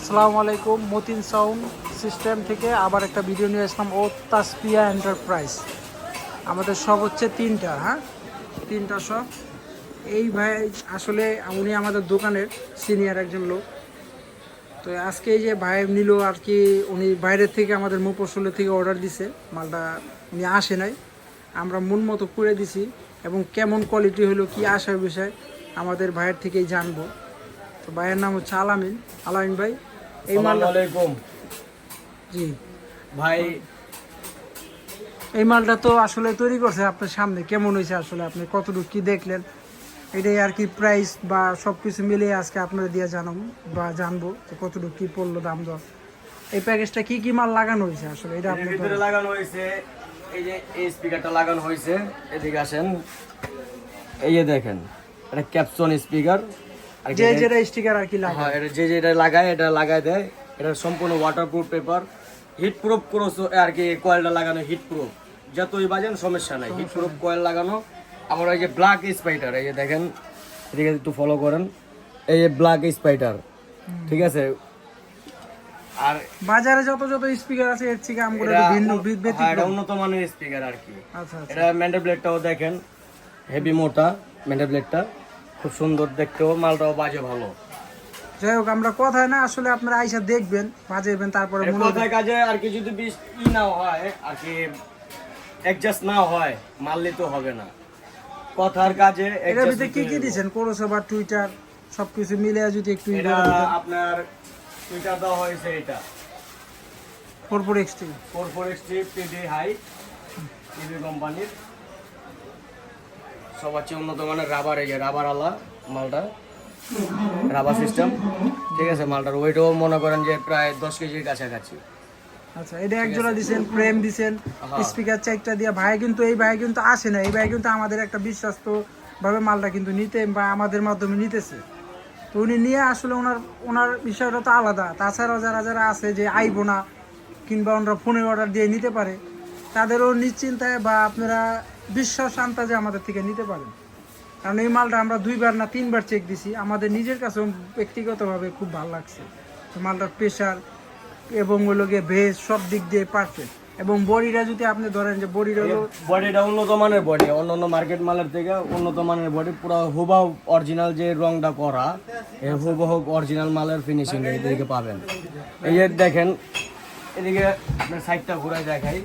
আসসালামু আলাইকুম। Matin sound system থেকে আবার একটা ভিডিও নিয়ে আসলাম। ও তাসপিয়া এন্টারপ্রাইজ। আমাদের সব হচ্ছে তিনটা সব। এই ভাই আসলে উনি আমাদের দোকানের সিনিয়র একজন লোক। তো আজকে এই যে ভাই নিল আর কি, উনি বাইরের থেকে আমাদের মুফস্বল থেকে অর্ডার দিছে মালটা। উনি আসে নাই, আমরা মন মতো করে দিছি এবং কেমন কোয়ালিটি হলো কি আসার বিষয় আমাদের ভাইয়ের থেকেই জানবো। তো ভাইয়ের নাম হচ্ছে আলামিন। আলামিন ভাই, এই মালটা জি ভাই, এই মালটা তো আসলে তৈরি করছে আপনার সামনে, কেমন হয়েছে আসলে আপনি কতটুকু কি দেখলেন এটাই আর কি, প্রাইস বা সব কিছু মিলিয়ে আজকে আপনারা দিয়ে জানবো যে কতটুকু কি পড়লো দাম দর। এই প্যাকেজটা কি কি মাল লাগানো হয়েছে আসলে এটা এর আপনি ভিতরে লাগানো হয়েছে। এই যে এই স্পিকারটা লাগানো হয়েছে, এদিকে আসেন। এই যে দেখেন, এটা ক্যাপসন স্পিকার। আর যে যেটা স্টিকার আর কি লাগায়। হ্যাঁ, এটা যে যেটা লাগায় এটা লাগায় দেয়। এটা সম্পূর্ণ waterproof paper, heat proof cross আর কি। কয়েলটা লাগানো হিট প্রুফ, যতই বাজেন সমস্যা নাই। হিট প্রুফ কয়েল লাগানো। আমার এই যে ব্ল্যাক স্পাইডার, এই যে দেখেন, এদিকে একটু ফলো করেন। এই যে ব্ল্যাক স্পাইডার, ঠিক আছে। আর বাজারে যত স্পিকার আছে এর থেকে আমগুলো ভিন্ন এটা উন্নত মানের স্পিকার আর কি। আচ্ছা আচ্ছা। এটা ম্যান্ডেল ব্লেডটাও দেখেন, হেভি মোটা ম্যান্ডেল ব্লেডটা, খুব সুন্দর দেখতেও। মালটাও বাজে ভালো। যাই হোক, আমরা কথায় না, আসলে আপনারা আইসা দেখবেন বাজাইবেন, তারপরে মনে কথায় কাজে আর কি। যদি না হয় আর কি, অ্যাডজাস্ট না হয়, মানলে তো হবে না। কথার কাজে এটার ভিতরে কি কি দিয়েছেন, কোরসো বা টুইটার সবকিছু মিলে যদি একটু এটা আপনার টুইটার দেওয়া হয়েছে। এটা 44XT PD হাই টিভি কোম্পানির, সবচেয়ে উন্নত মানের রাবার। এই যে রাবার আলা মালটা, রাবার সিস্টেম, ঠিক আছে। মালটার ওয়েটও মনে করেন যে প্রায় 10 কেজির কাছাকাছি। আচ্ছা, এটা এক জোড়া দিছেন, ফ্রেম দিছেন, স্পিকার চারটা দিয়া। ভাই কিন্তু এই ভাই কিন্তু আসে না, এই ভাই কিন্তু আমাদের একটা বিশ্বস্ত ভাবে মালটা কিন্তু নিতে বা আমাদের মাধ্যমে নিতেছে। তো উনি নিয়ে আসলে ওনার বিষয়টা তো আলাদা। তাছাড়াও যারা যারা আছে যে আইবো না কিংবা ওনারা ফোনের অর্ডার দিয়ে নিতে পারে, তাদেরও নিশ্চিন্তায় বা আপনারা বিশ্বাস আন্তাজে আমাদের থেকে নিতে পারেন। কারণ এই মালটা আমরা 2বার না 3বার চেক দিছি, আমাদের নিজের কাছেও ব্যক্তিগতভাবে খুব ভালো লাগছে। মালটার প্রেশার এবং ওগুলো গিয়ে ভেজ সব দিক দিয়ে পারফেক্ট। এবং বডিটা যদি আপনি ধরেন যে বডিটা উন্নত মানের বডি, অন্য মার্কেট মালের থেকে উন্নত মানের বডি। পুরো হুবহু অরিজিনাল যে রংটা করা, এই হুবহু অরিজিনাল মালের ফিনিশিং এদিকে পাবেন। এই যে দেখেন, এদিকে আপনার সাইডটা ঘুরাই দেখাই।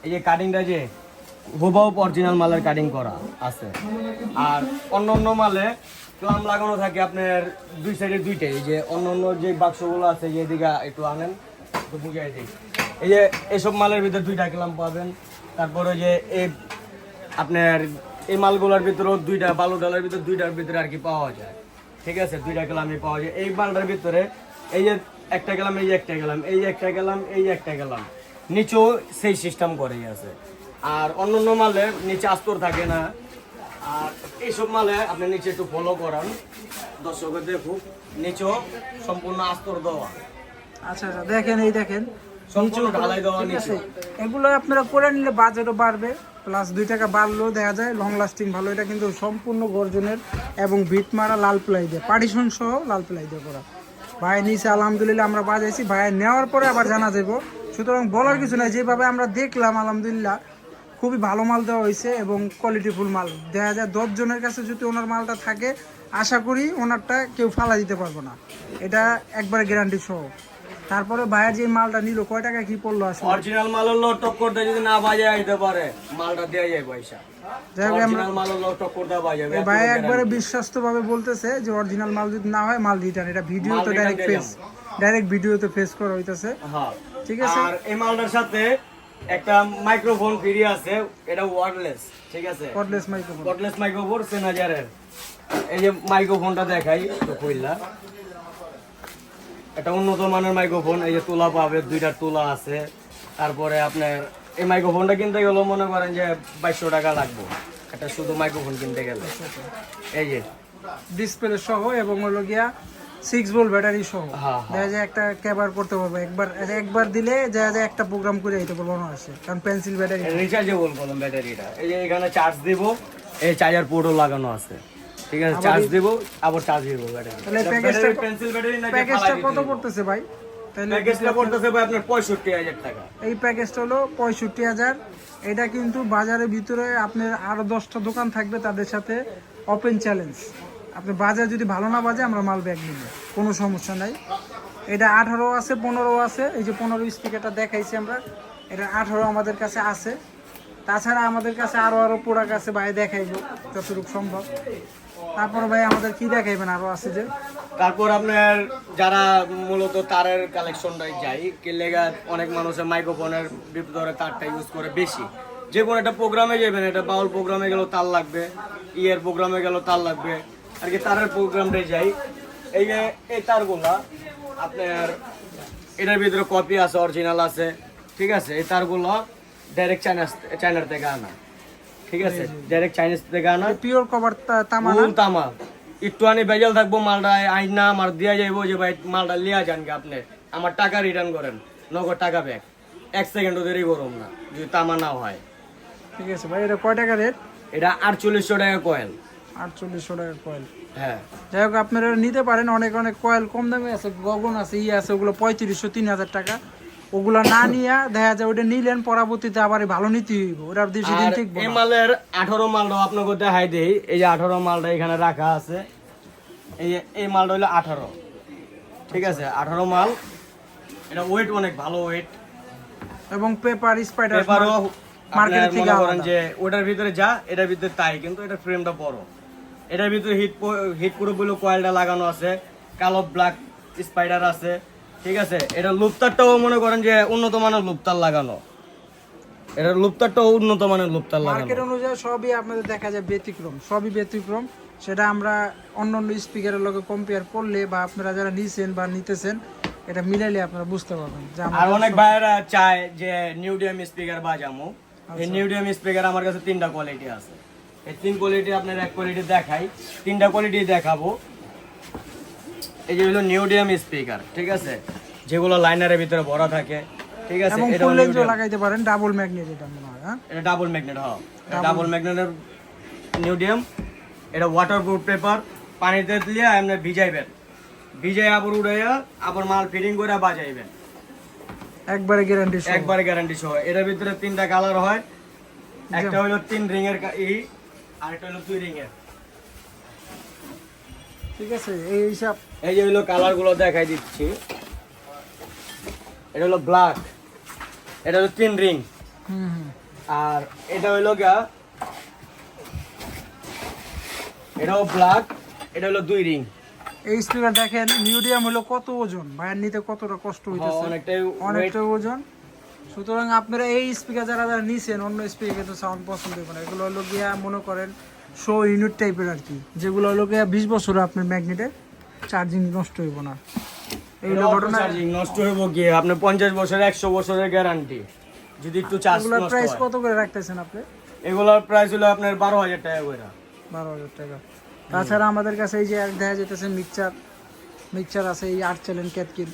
এই যে কাটিংটা যে হুবহু অরিজিনাল মালের কাটিং করা আছে। আর অন্য মালে ক্লাম লাগানো থাকে আপনার দুই সাইডে দুইটাই। এই যে অন্য যে বাক্সগুলো আছে, যে এদিকে একটু আনেন, একটু বুঝাই দিই। এই যে এইসব মালের ভিতরে 2টা ক্লাম পাবেন। তারপরে যে এই আপনার এই মালগুলোর ভিতরেও 2টা, বালু ডালের ভিতরে 2টার ভিতরে আর কি পাওয়া যায়, ঠিক আছে। 2টা ক্লামই পাওয়া যায় এই মালটার ভিতরে। এই যে একটা গেলাম, এই যে একটা গেলাম, এই যে একটা গেলাম, এই যে একটা গেলাম, নিচেও সেই সিস্টেম করেই আছে। আর অন্য মালে নিচে আস্তর থাকে না। আর এইসব মালে আপনি নিচে একটু ফলো করান, দর্শকের দেখুক, নিচেও সম্পূর্ণ আস্তর দেওয়া। আচ্ছা আচ্ছা, দেখেন এই দেখেন সম্পূর্ণ ঢালাই দেওয়া ঠিক নিচে। আছে। এগুলো আপনারা করে নিলে বাজেটও বাড়বে, প্লাস 2 টাকা বাড়লেও দেখা যায় লং লাস্টিং ভালো। এটা কিন্তু সম্পূর্ণ গর্জনের এবং ভিট মারা লাল প্লাই দিয়ে, পার্টিশন সহ লাল প্লাই দিয়ে করা। ভাই নিচে আলহামদুলিল্লাহ আমরা বাজাইছি, ভাই নেওয়ার পরে আবার জানা যাবো। সুতরাং বলার কিছু নাই, যেভাবে আমরা দেখলাম আলহামদুলিল্লাহ খুবই ভালো মাল দেওয়া হয়েছে এবং কোয়ালিটিফুল মাল। দেখা যায় 10 জনের কাছে যদি ওনার মালটা থাকে, আশা করি ওনারটা কেউ ফালা দিতে পারবো না, এটা একবারে গ্যারান্টি সহ। তারপরে ভাইয়ের যে মালটা নিল, কয় টাকা কি পড়লো আসলে? অরিজিনাল মালের লো টক্কর দেয়, যদি না বাজে আইতে পারে মালটা দেয়া যায় পয়সা। যাই হোক, অরিজিনাল মালের লো টক্কর দেওয়া বাজে ভাই একবারে বিশ্বস্ত ভাবে বলতেছে যে অরিজিনাল মাল যদি না হয় মাল রিটার্ন। এটা ভিডিও তো ডাইরেক্ট ভিডিওতে ফেস করা হইতাছে। হ্যাঁ, ঠিক আছে। আর এই মালটার সাথে একটা মাইক্রোফোন ফ্রি আছে, এটা ওয়্যারলেস, ঠিক আছে। কর্ডলেস মাইক্রোফোন সেনাজারের। এই যে মাইক্রোফোনটা দেখাই তো কইলা, এটা উন্নত মানের মাইক্রোফোন। এই যে তোলা পাবে, 2টা তোলা আছে। তারপরে আপনার এই মাইক্রোফোনটা কিনতে গেলে মনে করেন যে 2200 টাকা লাগবে, এটা শুধু মাইক্রোফোন কিনতে গেলে। এই যে ডিসপ্লে সহ এবং হলো গিয়া 6 ভোল্ট ব্যাটারি সহ। হ্যাঁ, দেখা যায় একটা ক্যাবার করতে পারবো, একবার দিলে দেখা যায় একটা প্রোগ্রাম করে দিতে পারবো না আসে, কারণ পেন্সিল ব্যাটারি, রিচার্জেবল কলম ব্যাটারিটা। এই যে এখানে চার্জ দিব, এই চার্জার পোর্টও লাগানো আছে, ঠিক আছে। চার্জ দিব, আবার চার্জ দিব ব্যাটারি। তাহলে প্যাকেজটা কত পড়তেছে ভাই? তাহলে প্যাকেজটা পড়তেছে ভাই আপনার 65,000 টাকা। এই প্যাকেজটা হলো 65,000। এটা কিন্তু বাজারের ভিতরে আপনার আরো 10টা দোকান থাকবে, তাদের সাথে ওপেন চ্যালেঞ্জ। আপনি বাজার যদি ভালো না বাজে আমরা মাল ব্যাগ নিব, কোনো সমস্যা নাই। এটা 18 আছে, 15 আছে। এই যে 15 স্পিকারটা দেখাইছি আমরা, এটা 18 আমাদের কাছে আছে। তাছাড়া আমাদের কাছে আরো প্রোডাক্ট আছে ভাই, দেখাইবো যতটুকু সম্ভব। তারপর ভাই আমাদের কি দেখাইবেন আরো আছে যে? তারপর আপনার যারা মূলত তারের কালেকশনটাই যাই কে লেগা, অনেক মানুষের মাইক্রোফোনের ভিতরে তারটা ইউজ করে বেশি। যে কোনো একটা প্রোগ্রামে যাবেন, এটা বাউল প্রোগ্রামে গেলেও তার লাগবে, ইয়ের প্রোগ্রামে গেলেও তার লাগবে, আর কি তারের প্রোগ্রামটাই যাই। এই যে এই তারগুলা আপনার এটার ভিতরে কপি আছে, অরিজিনাল আছে, ঠিক আছে। এই তারগুলো ডাইরেক্ট চায়নার থেকে আনা, ঠিক আছে, ডাইরেক্ট চাইনিজ থেকে আনা, পিওর কভার তামা না? ফুল তামা। একটুখানি বেজাল থাকবো মালটা আইনা আমার দিয়া যাইবো যে ভাই মালটা লিয়া যান গে, আপনি আমার টাকা রিটার্ন করেন, নগদ টাকা ব্যাক। 1 সেকেন্ডও দেরি করুন না যদি তামা না হয়। ঠিক আছে ভাই, এটা কয় টাকা রেট? এটা 4800 টাকা কয়েল। 4800 টাকা কয়েল। হ্যাঁ, যাই হোক আপনারা নিতে পারেন। অনেক অনেক কয়েল কম দামে আছে, গগন আছে, আছে, ওগুলো 3500 3000 টাকা। ওগুলো না নিয়ে দেখা যায় ওটা নিলেন, পরবর্তীতে আবার ভালো নিতে হইব, ওটা বেশি দিন আর টিকবে এই না। মালের 18 মালটাও আপনাকে দেখাই দেই। এই যে 18 মালটা এখানে রাখা আছে, এই মালটা হলো 18, ঠিক আছে, 18 মাল। এটা ওয়েট অনেক ভালো ওয়েট, এবং পেপার স্পাইডার পেপারও মার্কেট আপনার থেকে মনে করেন আলাদা। যে ওটার ভিতরে যা এটার ভিতরে তাই, কিন্তু এটা ফ্রেমটা বড়। এটার ভিতরে হিট প্রুফ বলে কয়েলটা লাগানো আছে, কালো ব্ল্যাক স্পাইডার আছে, ঠিক আছে। এটা লুপতারটাও মনে করেন যে উন্নত মানের লুপতার লাগানো, এটা লুপতারটাও উন্নত মানের লুপতার লাগানো। মার্কেট অনুযায়ী সবই আপনাদের দেখা যায় ব্যতিক্রম, সবই ব্যতিক্রম। সেটা আমরা অন্য অন্য স্পিকারের লগে কম্পেয়ার করলে বা আপনারা যারা নিছেন বা নিতেছেন এটা মিলাইলে আপনারা বুঝতে পারবেন যে আর আমাদের অনেক ভাইয়েরা চায় যে নিউডিয়াম স্পিকার বাজামো। আচ্ছা। এই নিউডিয়াম স্পিকার আমার কাছে 3টা কোয়ালিটি আছে। এই 3 কোয়ালিটি আপনার এক কোয়ালিটি দেখাই, 3টা কোয়ালিটি দেখাবো। এই যে হলো নিউডিয়াম স্পিকার, ঠিক আছে, যেগুলো লাইনারের ভিতরে ভরা থাকে, ঠিক আছে। এবং এটা ফুল রেঞ্জও লাগাইতে পারেন, ডাবল ম্যাগনেট এটা মনে হয়। হ্যাঁ, এটা ডাবল ম্যাগনেট, হ্যাঁ, ডাবল ম্যাগনেটের নিউডিয়াম। এটা ওয়াটারপ্রুফ পেপার, পানিতে দিয়ে আপনি ভিজাইবেন, ভিজাই আবার উড়াইয়া আবার মাল ফিটিং করে বাজাইবেন, একবারে গ্যারান্টি সহ। একবারে গ্যারান্টি সহ। এটার ভিতরে 3টা কালার হয়, একটা হলো 3 রিং এর আর একটা হলো 2 রিং এর। ঠিক আছে, এই হিসাব। এই যে হলো কালার গুলো দেখাই দিচ্ছি। এটা হলো ব্ল্যাক, এটা হলো 3 রিং, হুম হুম। আর এটা হলো গা, এটাও ব্ল্যাক, এটা হলো 2 রিং। এই স্পিকার দেখেন মিডিয়াম হলো কত ওজন, ভাইয়ের নিতে কতটা কষ্ট হইতেছে, অনেকটাই অনেকটা ওজন। সুতরাং আপনারা এই স্পিকার যারা যারা নিছেন, অন্য স্পিকার তো সাউন্ড পছন্দ হবে না। এগুলো হলো গিয়া মনে করেন 100 ইউনিট টাইপের আর কি, যেগুলো হলো গিয়া 20 বছর আপনার ম্যাগনেটের চার্জিং নষ্ট হইব না। এইগুলো ঘটনা। চার্জিং নষ্ট হইব গিয়ে আপনার 50 বছর 100 বছরের গ্যারান্টি যদি একটু চার্জ এগুলোর নষ্ট প্রাইস হয়। কত করে রাখতেছেন আপনি? এগুলোর প্রাইস হলো আপনার 12,000 টাকা করে। 12,000 টাকা। তাছাড়া আমাদের কাছে এই যে দেখা যেতেছে মিক্সচার আছে, এই 8 চ্যানেল ক্যাটকিন,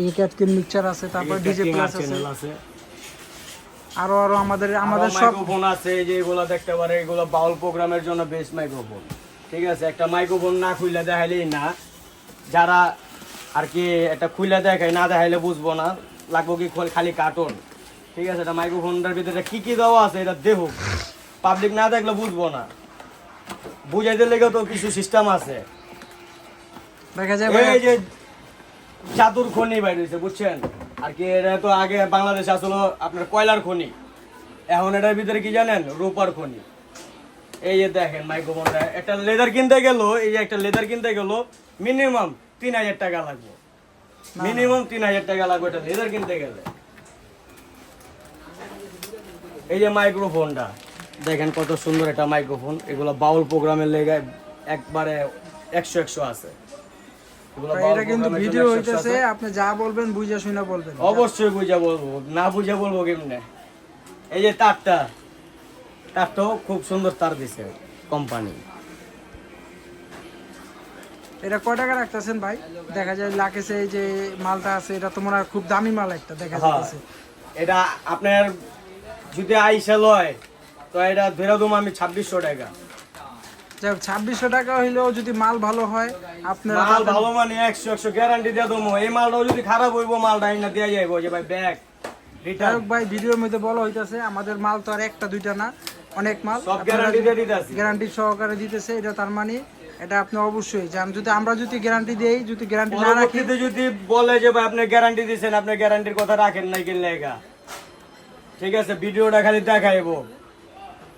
এই ক্যাটকিন মিক্সচার আছে, তারপর ডিজে প্লাস আছে, আরো আরো আমাদের সব মাইক্রোফোন আছে যে এগুলো দেখতে পারে, এগুলো বাউল প্রোগ্রামের জন্য বেস্ট মাইক্রোফোন, ঠিক আছে। একটা মাইক্রোফোন না খুইলা দেখাইলেই না, যারা আর কি একটা খুইলা দেখায় না দেখাইলে বুঝবো না, লাগবো কি খালি কার্টুন, ঠিক আছে। এটা মাইক্রোফোনটার ভিতরে কি কি দেওয়া আছে এটা দেখো, পাবলিক না দেখলে বুঝবো না, বুঝাইতে লেগে তো কিছু সিস্টেম আছে। দেখা যায় এই যে জাদুর খনি বাইর হয়েছে বুঝছেন, আর কি এটা তো আগে বাংলাদেশে আসলে আপনার কয়লার খনি, এখন এটার ভিতরে কি জানেন, রূপার খনি। এই যে দেখেন মাইক্রোফোনটা, একটা লেদার কিনতে গেল, এই যে একটা লেদার কিনতে গেল মিনিমাম 3000 টাকা লাগবে, মিনিমাম 3000 টাকা লাগবে এটা লেদার কিনতে গেলে। এই যে মাইক্রোফোনটা দেখেন কত সুন্দর একটা মাইক্রোফোন, এগুলো বাউল প্রোগ্রামের লেগে একবারে 100 আছে। এগুলো বাউল এটা কিন্তু প্রোগ্রামের জন্য ভিডিও 100 হইতেছে, আছে। আপনি যা বলবেন বুঝা শুনে বলবেন। অবশ্যই বুঝা বলবো, না বুঝা বলবো কেমনে। এই যে তারটাও খুব সুন্দর তার দিছে কোম্পানি। এটা কয় টাকা রাখতেছেন ভাই? দেখা যায় লাকেসে এই যে মালটা আছে, এটা তো মনে হয় খুব দামি মাল একটা দেখা হ্যাঁ, যাচ্ছে। এটা আপনার যদি আইসা লয় তো এটা ধরে দেবো আমি 2600 টাকা। যাই হোক, 2600 টাকা হইলেও যদি মাল ভালো হয় আপনারা মাল ভালো মানে 100 গ্যারান্টি দিয়ে দেবো। এই মালটাও যদি খারাপ হইবো মালটা না দেওয়া যাইবো যে ভাই ব্যাগ যাই রিটার্ন হোক ভাই, ভিডিওর মধ্যে বলা হইতাছে আমাদের মাল তো আর একটা দুইটা না, অনেক মাল সব গ্যারান্টি দিয়ে দিতেছি। গ্যারান্টি সহকারে দিতেছে। এটা তার মানে এটা আপনি অবশ্যই জান, যদি আমরা যদি গ্যারান্টি দেই, যদি গ্যারান্টি না রাখি, পরবর্তীতে যদি বলে যে ভাই আপনি গ্যারান্টি দিয়েছেন, আপনি গ্যারান্টির কথা রাখেন নাই কিনলে একা, ঠিক আছে ভিডিওটা খালি দেখাইবো,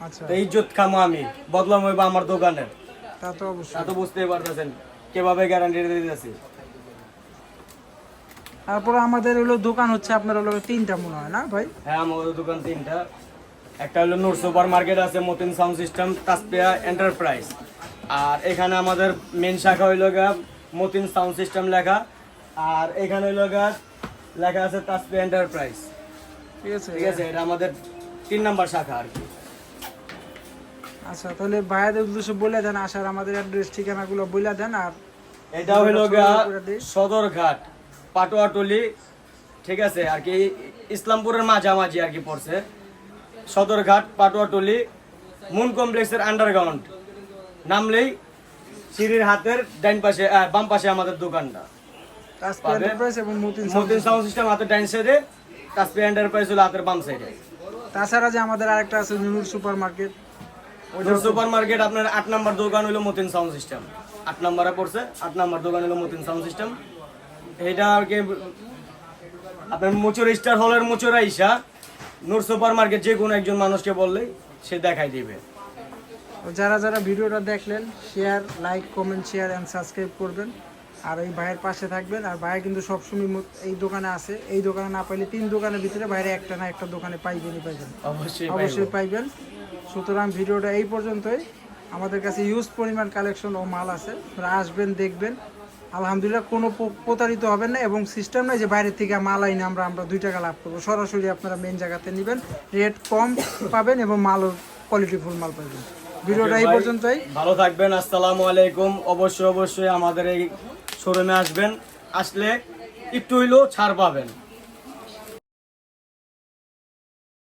আচ্ছা তো ইজ্জত খামো আমি, বদলাম হইবো আমার দোকানের। তা তো অবশ্যই। তা তো বুঝতেই পারতেছেন কিভাবে গ্যারান্টি দিতেছি। তারপরে আমাদের হলো দোকান হচ্ছে আপনার হলো 3টা মনে হয় না ভাই? হ্যাঁ আমাদের দোকান 3টা। একটা হলো নূর সুপার মার্কেট আছে, Matin sound system, Taspia enterprise. আর এখানে আমাদের মেন শাখা হইল গা মতিন সাউন্ড সিস্টেম লেখা, আর এখানে হইল গা লেখা আছে তাসপিয়া এন্টারপ্রাইজ, ঠিক আছে। ঠিক আছে। এটা আমাদের 3 নাম্বার শাখা আর কি। আচ্ছা তাহলে ভাইয়াদের উদ্দেশ্যে বলে দেন, আসার আমাদের অ্যাড্রেস ঠিকানাগুলো বলে দেন। আর এটা হইল গা সদরঘাট পাটোয়াটলি, ঠিক আছে আর কি, ইসলামপুরের মাঝামাঝি আর কি পড়ছে। সদরঘাট পাটোয়াটলি মুন কমপ্লেক্সের আন্ডারগ্রাউন্ড নামলেই সিঁড়ির হাতের ডাইন পাশে বাম পাশে আমাদের দোকানটা। তাসপিয়া এন্টারপ্রাইজ এবং মতিন মতিন সাউন্ড সিস্টেম হাতের ডাইন সাইডে, তাসপিয়া এন্টারপ্রাইজ হলো হাতের বাম সাইডে। তাছাড়া যে আমাদের আরেকটা আছে নূর সুপার মার্কেট, সুপার মার্কেট আপনার 8 নাম্বার দোকান হলো মতিন সাউন্ড সিস্টেম, 8 নাম্বারে পড়ছে, 8 নাম্বার দোকান হলো মতিন সাউন্ড সিস্টেম। এটা আর কি আপনার মুচুর স্টার হলের মুচুরা ইসা নূর সুপার মার্কেট যে কোনো একজন মানুষকে বললেই সে দেখাই দিবে। যারা যারা ভিডিওটা দেখলেন share, like, comment, share and subscribe করবেন। আর এই ভাইয়ের পাশে থাকবেন। আর ভাই কিন্তু সবসময় এই দোকানে আছে, এই দোকানে না পাইলে 3 দোকানের ভিতরে বাইরে একটা না একটা দোকানে পাইবেনই পাইবেন, অবশ্যই অবশ্যই পাইবেন। সুতরাং ভিডিওটা এই পর্যন্তই। আমাদের কাছে ইউজ পরিমাণ কালেকশন ও মাল আছে, আপনারা আসবেন দেখবেন। আলহামদুলিল্লাহ কোনো প্রতারিত হবেন না, এবং সিস্টেম নাই যে বাইরের থেকে মাল আইনে আমরা 2 টাকা লাভ করবো। সরাসরি আপনারা মেন জায়গাতে নেবেন, রেট কম পাবেন এবং মালও কোয়ালিটিফুল মাল পাবেন। ভিডিওটা এই পর্যন্তই। ভালো থাকবেন, আসসালামু আলাইকুম। অবশ্যই অবশ্যই আমাদের এই শোরুমে আসবেন, আসলে একটু হইলেও ছাড় পাবেন।